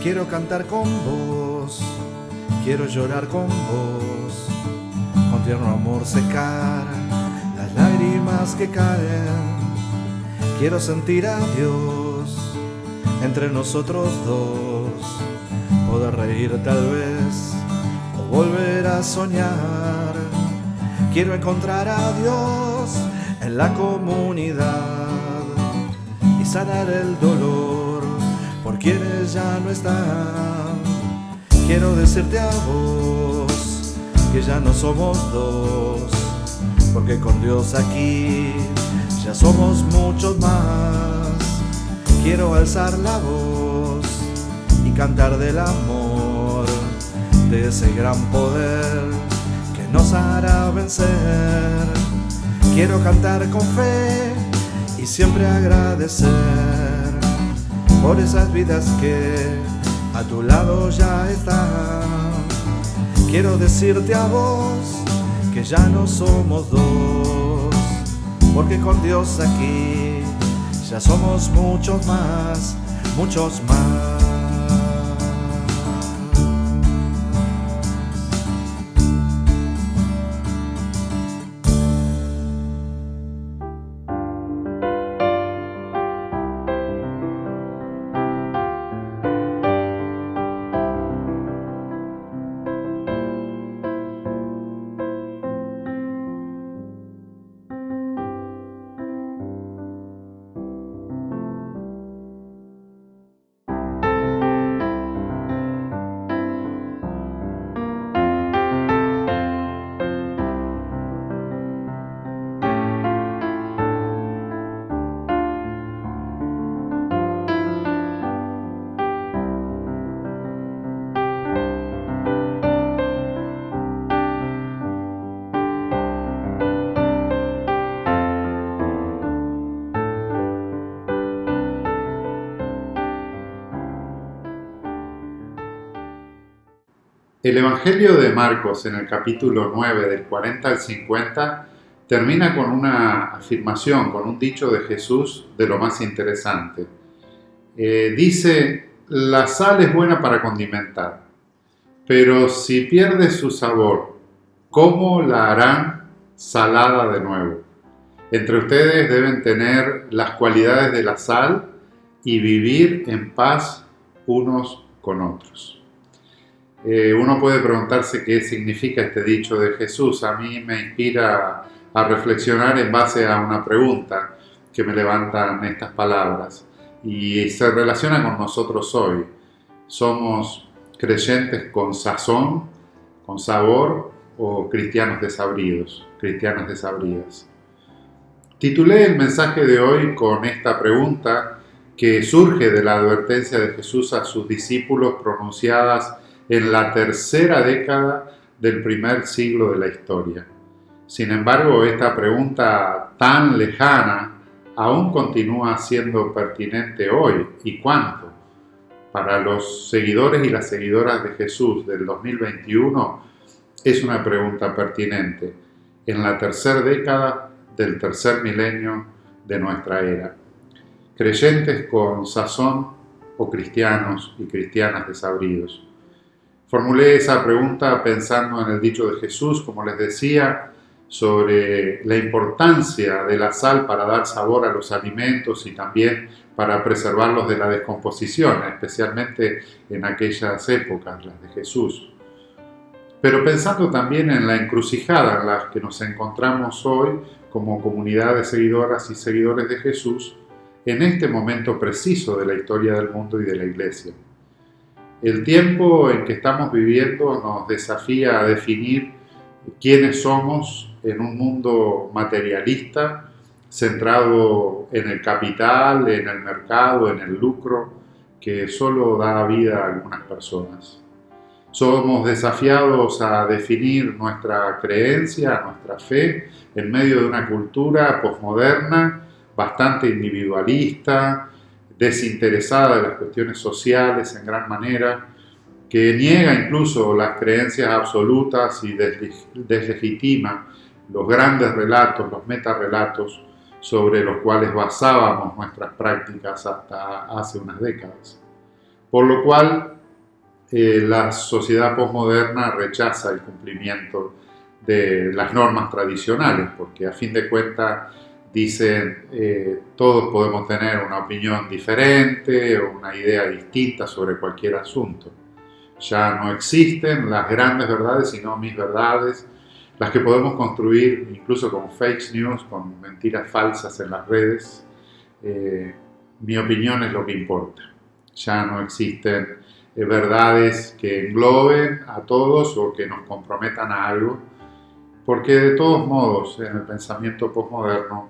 Quiero cantar con vos, quiero llorar con vos, con tierno amor secar las lágrimas que caen. Quiero sentir a Dios entre nosotros dos, poder reír tal vez o volver a soñar. Quiero encontrar a Dios en la comunidad y sanar el dolor por quienes ya no están. Quiero decirte a vos que ya no somos dos, porque con Dios aquí ya somos muchos más. Quiero alzar la voz y cantar del amor, de ese gran poder que nos hará vencer. Quiero cantar con fe y siempre agradecer por esas vidas que a tu lado ya están. Quiero decirte a vos que ya no somos dos, porque con Dios aquí ya somos muchos más, muchos más. El Evangelio de Marcos, en el capítulo 9, del 40 al 50, termina con una afirmación, con un dicho de Jesús de lo más interesante. Dice: la sal es buena para condimentar, pero si pierde su sabor, ¿cómo la harán salada de nuevo? Entre ustedes deben tener las cualidades de la sal y vivir en paz unos con otros. Uno puede preguntarse qué significa este dicho de Jesús. A mí me inspira a reflexionar en base a una pregunta que me levantan estas palabras y se relaciona con nosotros hoy. ¿Somos creyentes con sazón, con sabor, o cristianos desabridos, cristianas desabridas? Titulé el mensaje de hoy con esta pregunta que surge de la advertencia de Jesús a sus discípulos pronunciadas en la tercera década del primer siglo de la historia. Sin embargo, esta pregunta tan lejana aún continúa siendo pertinente hoy. ¿Y cuánto? Para los seguidores y las seguidoras de Jesús del 2021 es una pregunta pertinente en la tercera década del tercer milenio de nuestra era. ¿Creyentes con sazón o cristianos y cristianas desabridos? Formulé esa pregunta pensando en el dicho de Jesús, como les decía, sobre la importancia de la sal para dar sabor a los alimentos y también para preservarlos de la descomposición, especialmente en aquellas épocas, las de Jesús. Pero pensando también en la encrucijada en la que nos encontramos hoy como comunidad de seguidoras y seguidores de Jesús, en este momento preciso de la historia del mundo y de la Iglesia. El tiempo en que estamos viviendo nos desafía a definir quiénes somos en un mundo materialista, centrado en el capital, en el mercado, en el lucro, que solo da vida a algunas personas. Somos desafiados a definir nuestra creencia, nuestra fe, en medio de una cultura posmoderna, bastante individualista, desinteresada de las cuestiones sociales en gran manera, que niega incluso las creencias absolutas y deslegitima los grandes relatos, los metarrelatos sobre los cuales basábamos nuestras prácticas hasta hace unas décadas. por lo cual la sociedad posmoderna rechaza el cumplimiento de las normas tradicionales, porque a fin de cuentas dicen todos podemos tener una opinión diferente o una idea distinta sobre cualquier asunto. Ya no existen las grandes verdades, sino mis verdades, las que podemos construir incluso con fake news, con mentiras falsas en las redes. Mi opinión es lo que importa. Ya no existen verdades que engloben a todos o que nos comprometan a algo, porque de todos modos en el pensamiento posmoderno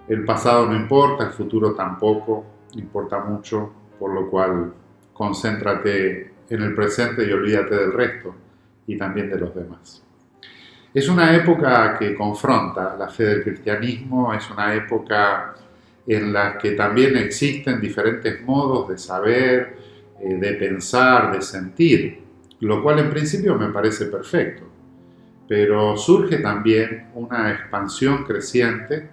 el pasado no importa, el futuro tampoco importa mucho, por lo cual concéntrate en el presente y olvídate del resto y también de los demás. Es una época que confronta la fe del cristianismo, es una época en la que también existen diferentes modos de saber, de pensar, de sentir, lo cual en principio me parece perfecto, pero surge también una expansión creciente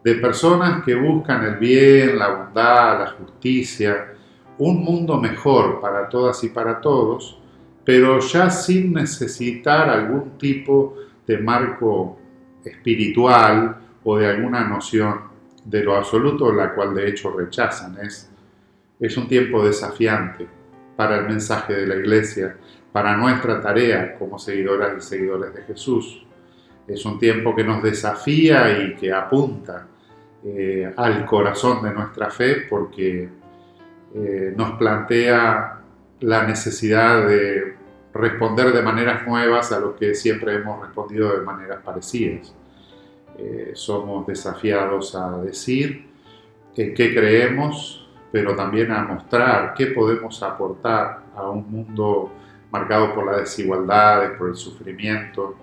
de personas que buscan el bien, la bondad, la justicia, un mundo mejor para todas y para todos, pero ya sin necesitar algún tipo de marco espiritual o de alguna noción de lo absoluto, la cual de hecho rechazan. Es un tiempo desafiante para el mensaje de la Iglesia, para nuestra tarea como seguidoras y seguidores de Jesús. Es un tiempo que nos desafía y que apunta al corazón de nuestra fe, porque nos plantea la necesidad de responder de maneras nuevas a lo que siempre hemos respondido de maneras parecidas. Somos desafiados a decir en qué creemos, pero también a mostrar qué podemos aportar a un mundo marcado por las desigualdades, por el sufrimiento,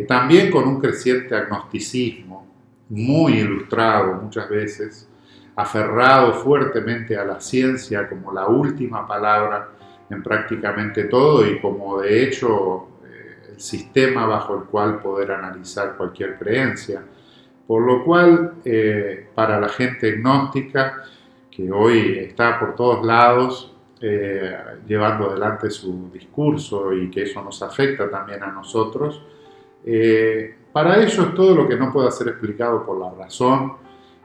también con un creciente agnosticismo, muy ilustrado muchas veces, aferrado fuertemente a la ciencia como la última palabra en prácticamente todo y como de hecho el sistema bajo el cual poder analizar cualquier creencia. Por lo cual, para la gente gnóstica, que hoy está por todos lados llevando adelante su discurso y que eso nos afecta también a nosotros, para ellos todo lo que no pueda ser explicado por la razón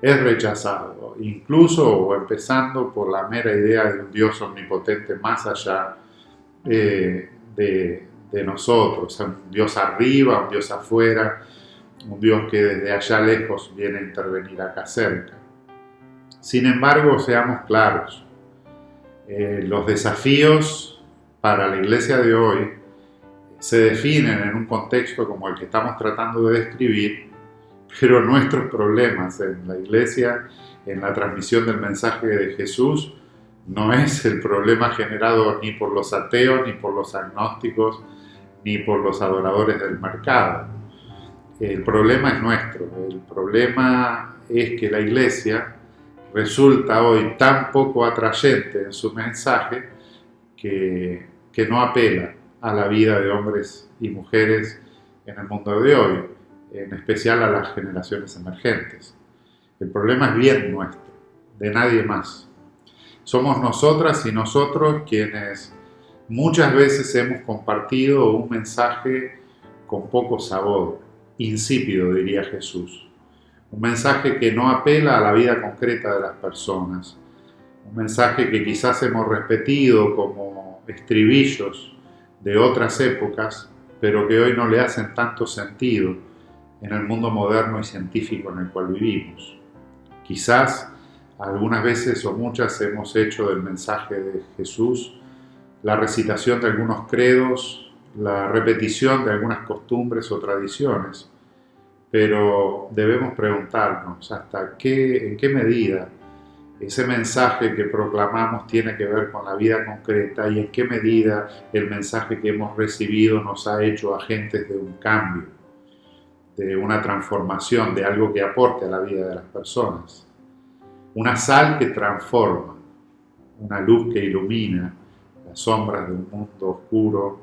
es rechazado, incluso o empezando por la mera idea de un Dios omnipotente más allá de nosotros, un Dios arriba, un Dios afuera, un Dios que desde allá lejos viene a intervenir acá cerca. Sin embargo, seamos claros, los desafíos para la Iglesia de hoy se definen en un contexto como el que estamos tratando de describir, pero nuestros problemas en la Iglesia, en la transmisión del mensaje de Jesús, no es el problema generado ni por los ateos, ni por los agnósticos, ni por los adoradores del mercado. El problema es nuestro. El problema es que la Iglesia resulta hoy tan poco atrayente en su mensaje que no apela a la vida de hombres y mujeres en el mundo de hoy, en especial a las generaciones emergentes. El problema es bien nuestro, de nadie más. Somos nosotras y nosotros quienes muchas veces hemos compartido un mensaje con poco sabor, insípido, diría Jesús. Un mensaje que no apela a la vida concreta de las personas. Un mensaje que quizás hemos repetido como estribillos de otras épocas, pero que hoy no le hacen tanto sentido en el mundo moderno y científico en el cual vivimos. Quizás algunas veces o muchas hemos hecho del mensaje de Jesús la recitación de algunos credos, la repetición de algunas costumbres o tradiciones, pero debemos preguntarnos en qué medida ese mensaje que proclamamos tiene que ver con la vida concreta y en qué medida el mensaje que hemos recibido nos ha hecho agentes de un cambio, de una transformación, de algo que aporte a la vida de las personas. Una sal que transforma, una luz que ilumina las sombras de un mundo oscuro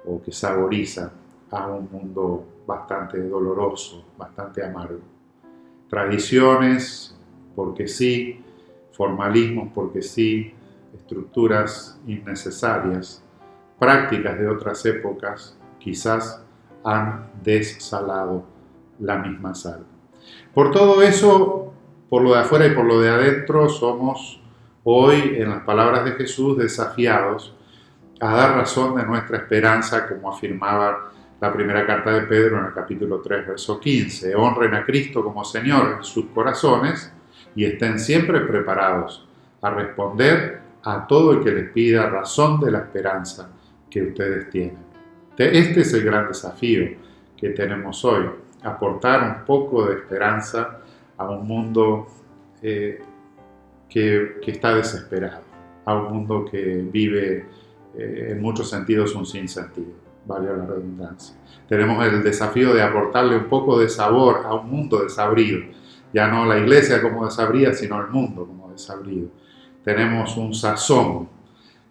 o que saboriza a un mundo bastante doloroso, bastante amargo. Tradiciones, porque sí, formalismos, porque sí, estructuras innecesarias, prácticas de otras épocas, quizás han desalado la misma sal. Por todo eso, por lo de afuera y por lo de adentro, somos hoy, en las palabras de Jesús, desafiados a dar razón de nuestra esperanza, como afirmaba la primera carta de Pedro en el capítulo 3, verso 15. Honren a Cristo como Señor en sus corazones y estén siempre preparados a responder a todo el que les pida razón de la esperanza que ustedes tienen. Este es el gran desafío que tenemos hoy, aportar un poco de esperanza a un mundo que está desesperado, a un mundo que vive en muchos sentidos un sinsentido, vale la redundancia. Tenemos el desafío de aportarle un poco de sabor a un mundo desabrido, ya no la iglesia como desabrida, sino el mundo como desabrido. Tenemos un sazón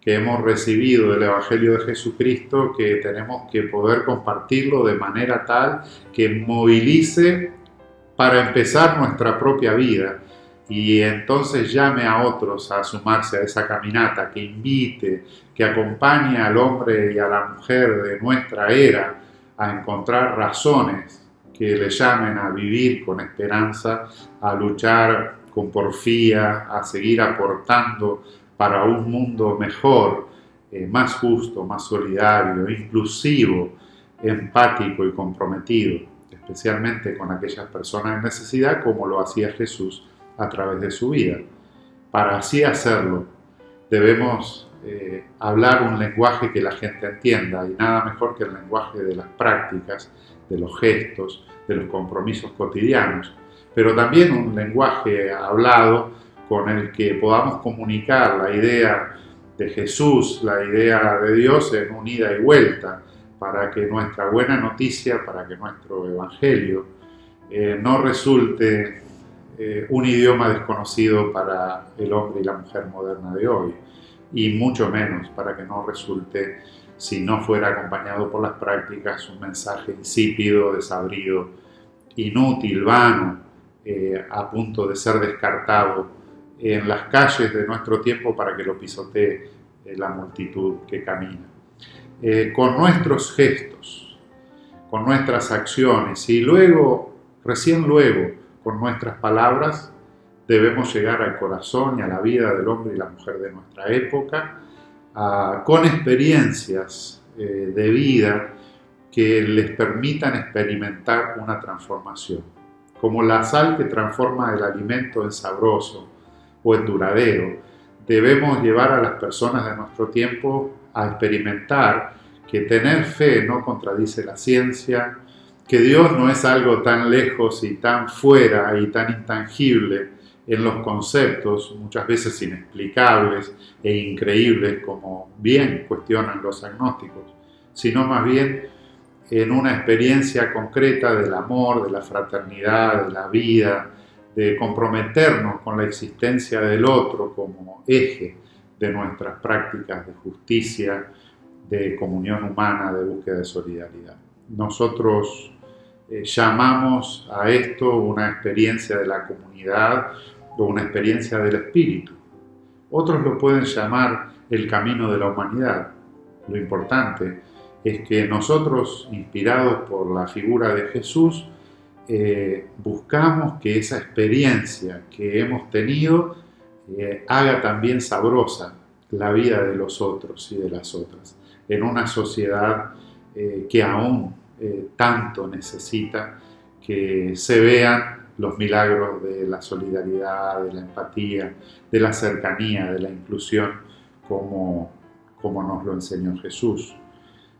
que hemos recibido del Evangelio de Jesucristo, que tenemos que poder compartirlo de manera tal que movilice para empezar nuestra propia vida y entonces llame a otros a sumarse a esa caminata, que invite, que acompañe al hombre y a la mujer de nuestra era a encontrar razones que le llamen a vivir con esperanza, a luchar con porfía, a seguir aportando para un mundo mejor, más justo, más solidario, inclusivo, empático y comprometido, especialmente con aquellas personas en necesidad, como lo hacía Jesús a través de su vida. Para así hacerlo, debemos hablar un lenguaje que la gente entienda, y nada mejor que el lenguaje de las prácticas, de los gestos, de los compromisos cotidianos, pero también un lenguaje hablado con el que podamos comunicar la idea de Jesús, la idea de Dios en un ida y vuelta, para que nuestra buena noticia, para que nuestro evangelio no resulte un idioma desconocido para el hombre y la mujer moderna de hoy, y mucho menos para que no resulte, si no fuera acompañado por las prácticas, un mensaje insípido, desabrido, inútil, vano, a punto de ser descartado en las calles de nuestro tiempo para que lo pisotee la multitud que camina. Con nuestros gestos, con nuestras acciones y luego, recién luego, con nuestras palabras, debemos llegar al corazón y a la vida del hombre y la mujer de nuestra época, con experiencias de vida que les permitan experimentar una transformación, como la sal que transforma el alimento en sabroso o en duradero. Debemos llevar a las personas de nuestro tiempo a experimentar que tener fe no contradice la ciencia, que Dios no es algo tan lejos y tan fuera y tan intangible en los conceptos, muchas veces inexplicables e increíbles, como bien cuestionan los agnósticos, sino más bien en una experiencia concreta del amor, de la fraternidad, de la vida, de comprometernos con la existencia del otro como eje de nuestras prácticas de justicia, de comunión humana, de búsqueda de solidaridad. Nosotros llamamos a esto una experiencia de la comunidad o una experiencia del espíritu. Otros lo pueden llamar el camino de la humanidad. Lo importante es que nosotros, inspirados por la figura de Jesús, buscamos que esa experiencia que hemos tenido haga también sabrosa la vida de los otros y de las otras, en una sociedad que aún tanto necesita que se vean los milagros de la solidaridad, de la empatía, de la cercanía, de la inclusión, como nos lo enseñó Jesús.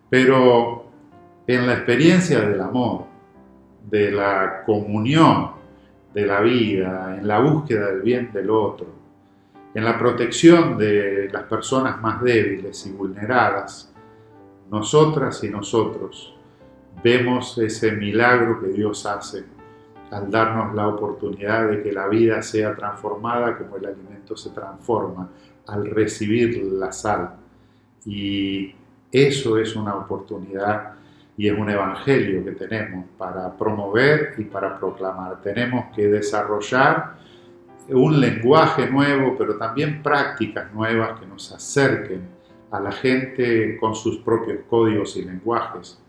Pero en la experiencia del amor, de la comunión de la vida, en la búsqueda del bien del otro, en la protección de las personas más débiles y vulneradas, nosotras y nosotros vemos ese milagro que Dios hace al darnos la oportunidad de que la vida sea transformada como el alimento se transforma al recibir la sal. Y eso es una oportunidad y es un evangelio que tenemos para promover y para proclamar. Tenemos que desarrollar un lenguaje nuevo, pero también prácticas nuevas que nos acerquen a la gente con sus propios códigos y lenguajes,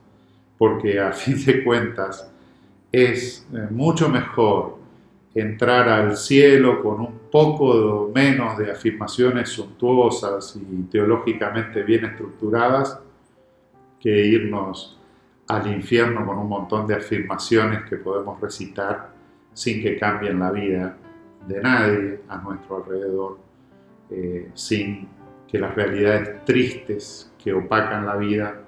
porque a fin de cuentas es mucho mejor entrar al cielo con un poco menos de afirmaciones suntuosas y teológicamente bien estructuradas que irnos al infierno con un montón de afirmaciones que podemos recitar sin que cambien la vida de nadie a nuestro alrededor, sin que las realidades tristes que opacan la vida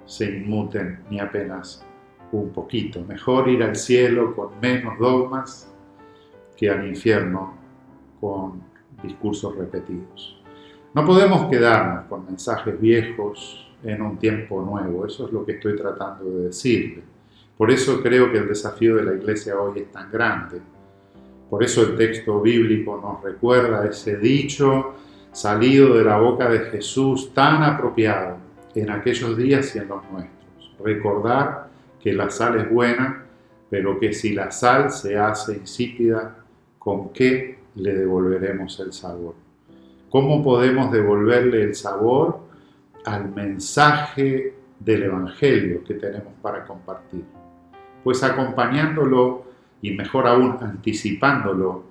se inmuten ni apenas un poquito. Mejor ir al cielo con menos dogmas que al infierno con discursos repetidos. No podemos quedarnos con mensajes viejos en un tiempo nuevo, eso es lo que estoy tratando de decirle. Por eso creo que el desafío de la Iglesia hoy es tan grande. Por eso el texto bíblico nos recuerda ese dicho salido de la boca de Jesús tan apropiado en aquellos días y en los nuestros. Recordar que la sal es buena, pero que si la sal se hace insípida, ¿con qué le devolveremos el sabor? ¿Cómo podemos devolverle el sabor al mensaje del Evangelio que tenemos para compartir? Pues acompañándolo y mejor aún anticipándolo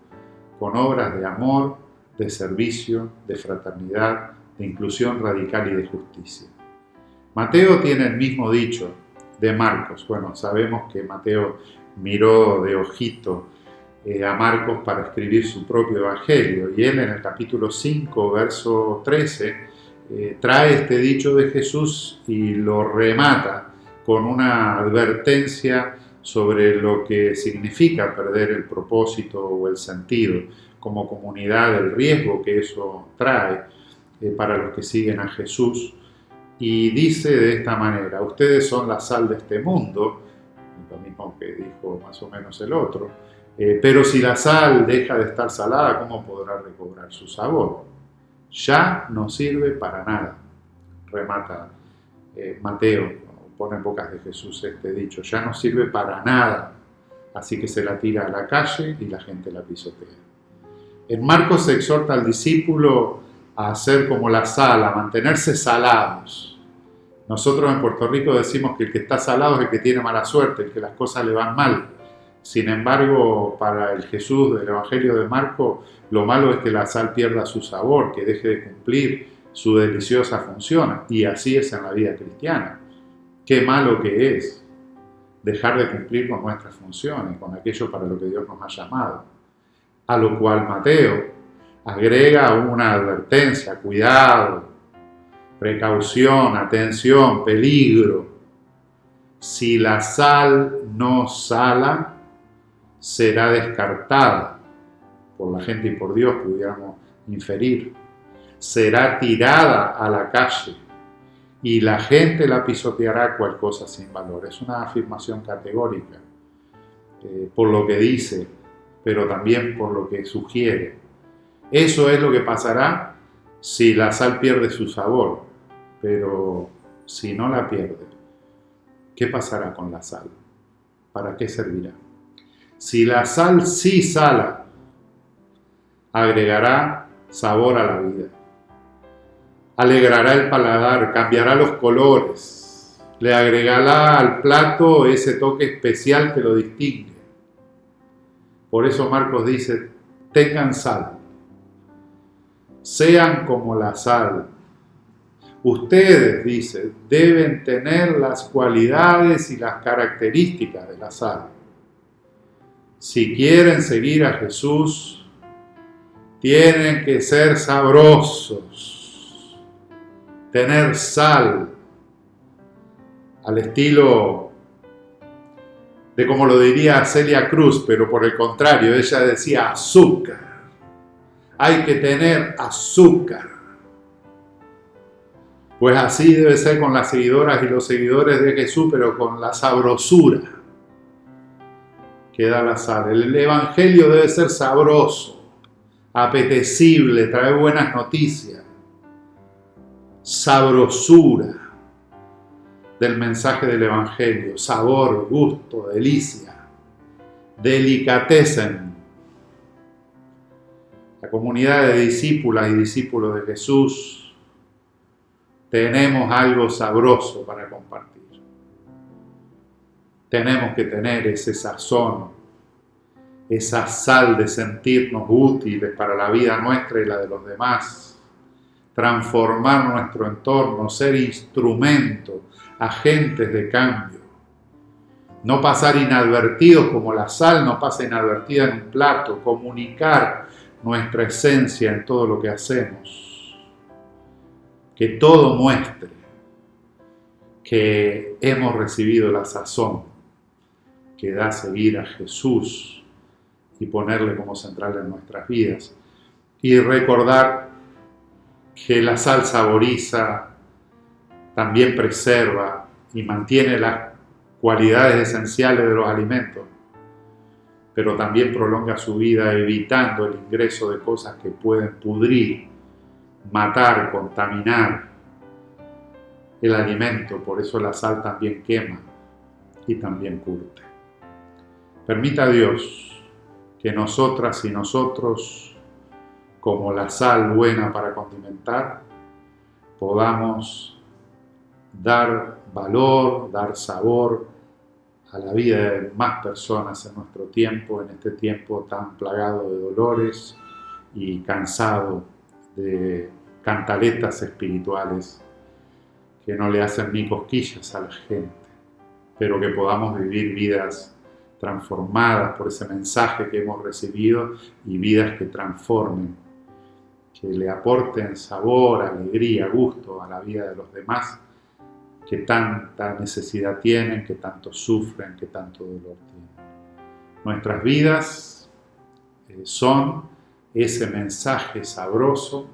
con obras de amor, de servicio, de fraternidad, de inclusión radical y de justicia. Mateo tiene el mismo dicho de Marcos. Bueno, sabemos que Mateo miró de ojito a Marcos para escribir su propio evangelio, y él en el capítulo 5, verso 13, trae este dicho de Jesús y lo remata con una advertencia sobre lo que significa perder el propósito o el sentido como comunidad, el riesgo que eso trae para los que siguen a Jesús. Y dice de esta manera: ustedes son la sal de este mundo, lo mismo que dijo más o menos el otro, pero si la sal deja de estar salada, ¿cómo podrá recobrar su sabor? Ya no sirve para nada, remata Mateo, pone en bocas de Jesús este dicho: ya no sirve para nada, así que se la tira a la calle y la gente la pisotea. En Marcos se exhorta al discípulo a hacer como la sal, a mantenerse salados. Nosotros en Puerto Rico decimos que el que está salado es el que tiene mala suerte, el que las cosas le van mal. Sin embargo, para el Jesús del Evangelio de Marcos, lo malo es que la sal pierda su sabor, que deje de cumplir su deliciosa función. Y así es en la vida cristiana. Qué malo que es dejar de cumplir con nuestras funciones, con aquello para lo que Dios nos ha llamado. A lo cual Mateo agrega una advertencia: cuidado, precaución, atención, peligro. Si la sal no sala, será descartada por la gente y por Dios, pudiéramos inferir. Será tirada a la calle y la gente la pisoteará cual cosa sin valor. Es una afirmación categórica por lo que dice, pero también por lo que sugiere. Eso es lo que pasará si la sal pierde su sabor, pero si no la pierde, ¿qué pasará con la sal? ¿Para qué servirá? Si la sal sí sala, agregará sabor a la vida, alegrará el paladar, cambiará los colores, le agregará al plato ese toque especial que lo distingue. Por eso Marcos dice: tengan sal, sean como la sal. Ustedes, dice, deben tener las cualidades y las características de la sal. Si quieren seguir a Jesús, tienen que ser sabrosos, tener sal, al estilo de como lo diría Celia Cruz, pero por el contrario, ella decía azúcar. Hay que tener azúcar. Pues así debe ser con las seguidoras y los seguidores de Jesús, pero con la sabrosura que da la sal. El Evangelio debe ser sabroso, apetecible, traer buenas noticias. Sabrosura del mensaje del Evangelio, sabor, gusto, delicia, delicatessen. la comunidad de discípulas y discípulos de Jesús, tenemos algo sabroso para compartir. Tenemos que tener ese sazón, esa sal de sentirnos útiles para la vida nuestra y la de los demás, transformar nuestro entorno, ser instrumento, agentes de cambio, no pasar inadvertidos como la sal no pasa inadvertida en un plato, comunicar nuestra esencia en todo lo que hacemos, que todo muestre que hemos recibido la sazón que da seguir a Jesús y ponerle como central en nuestras vidas. Y recordar que la sal saboriza, también preserva y mantiene las cualidades esenciales de los alimentos, pero también prolonga su vida evitando el ingreso de cosas que pueden pudrir, matar, contaminar el alimento. Por eso la sal también quema y también curte. Permita a Dios que nosotras y nosotros, como la sal buena para condimentar, podamos dar valor, dar sabor a la vida de más personas en nuestro tiempo, en este tiempo tan plagado de dolores y cansado de cantaletas espirituales que no le hacen ni cosquillas a la gente, pero que podamos vivir vidas transformadas por ese mensaje que hemos recibido y vidas que transformen, que le aporten sabor, alegría, gusto a la vida de los demás, que tanta necesidad tienen, que tanto sufren, que tanto dolor tienen. Nuestras vidas son ese mensaje sabroso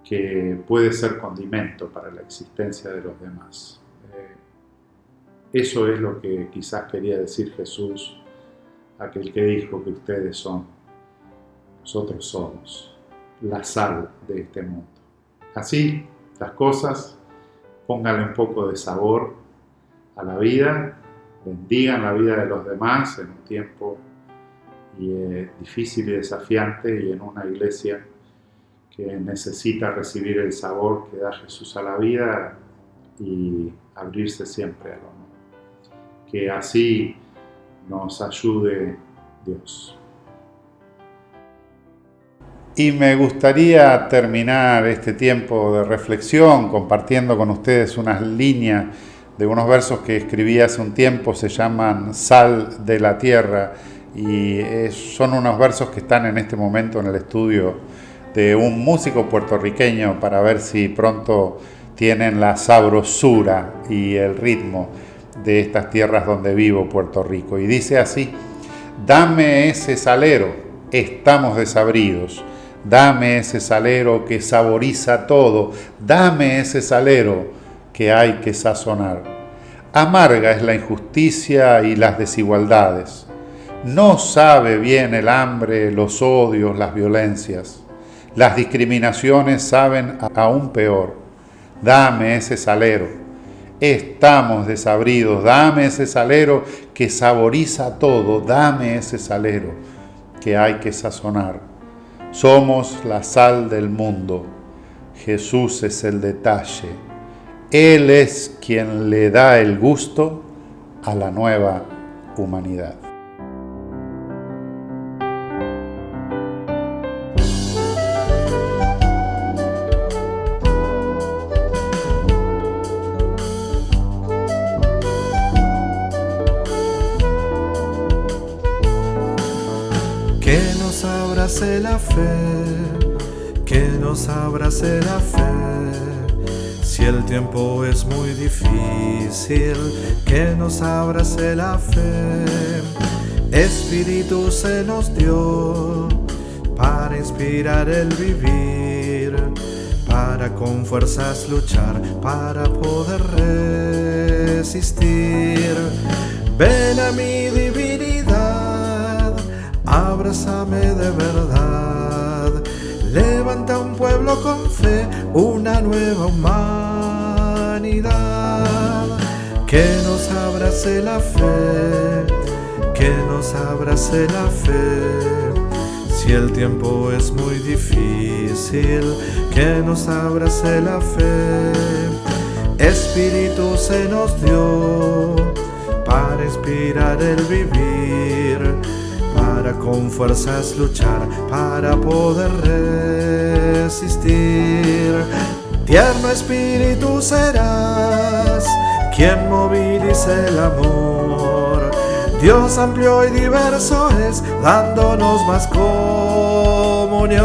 que puede ser condimento para la existencia de los demás. Eso es lo que quizás quería decir Jesús, aquel que dijo que ustedes son, nosotros somos la sal de este mundo. Así las cosas, pónganle un poco de sabor a la vida, bendigan la vida de los demás en un tiempo difícil y desafiante y en una iglesia que necesita recibir el sabor que da Jesús a la vida y abrirse siempre al amor. Que así nos ayude Dios. Y me gustaría terminar este tiempo de reflexión compartiendo con ustedes unas líneas de unos versos que escribí hace un tiempo, se llaman Sal de la Tierra, y son unos versos que están en este momento en el estudio de un músico puertorriqueño para ver si pronto tienen la sabrosura y el ritmo de estas tierras donde vivo, Puerto Rico. Y dice así: dame ese salero, estamos desabridos. Dame ese salero que saboriza todo, dame ese salero que hay que sazonar. Amarga es la injusticia y las desigualdades. No sabe bien el hambre, los odios, las violencias. Las discriminaciones saben aún peor. Dame ese salero. Estamos desabridos. Dame ese salero que saboriza todo. Dame ese salero que hay que sazonar. Somos la sal del mundo. Jesús es el detalle. Él es quien le da el gusto a la nueva humanidad. Que nos abrace la fe, que nos abrace la fe. Si el tiempo es muy difícil, que nos abrace la fe. Espíritu se nos dio para inspirar el vivir, para con fuerzas luchar, para poder resistir. Ven a mi divinidad, abrázame de verdad, levanta un pueblo con fe, una nueva humanidad. Que nos abrace la fe, que nos abrace la fe. Si el tiempo es muy difícil, que nos abrace la fe. Espíritu se nos dio para inspirar el vivir, para con fuerzas luchar, para poder resistir. Tierno espíritu serás, quien movilice el amor. Dios amplio y diverso es, dándonos más comunión.